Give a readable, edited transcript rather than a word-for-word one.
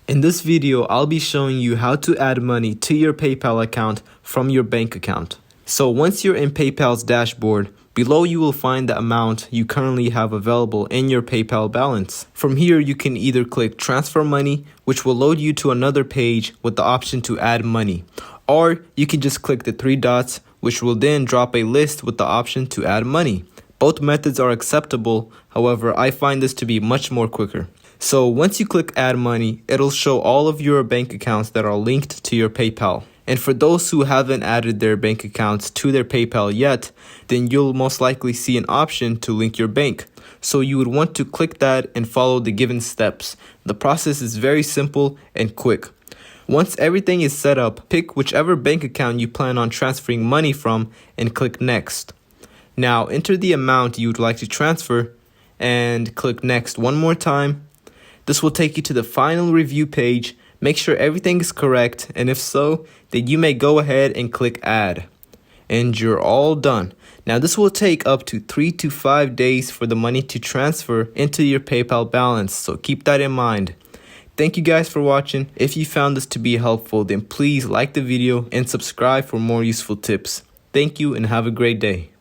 In this video, I'll be showing you how to add money to your PayPal account from your bank account. So once you're in PayPal's dashboard, below you will find the amount you currently have available in your PayPal balance. From here, you can either click Transfer Money, which will load you to another page with the option to add money. Or you can just click the three dots, which will then drop a list with the option to add money. Both methods are acceptable, however, I find this to be much more quicker. So once you click Add Money, it'll show all of your bank accounts that are linked to your PayPal. And for those who haven't added their bank accounts to their PayPal yet, then you'll most likely see an option to link your bank. So you would want to click that and follow the given steps. The process is very simple and quick. Once everything is set up, pick whichever bank account you plan on transferring money from and click Next. Now enter the amount you would like to transfer and click Next one more time. This will take you to the final review page. Make sure everything is correct, and if so, then you may go ahead and click Add. And you're all done. Now this will take up to 3 to 5 days for the money to transfer into your PayPal balance, so keep that in mind. Thank you guys for watching. If you found this to be helpful, then please like the video and subscribe for more useful tips. Thank you and have a great day.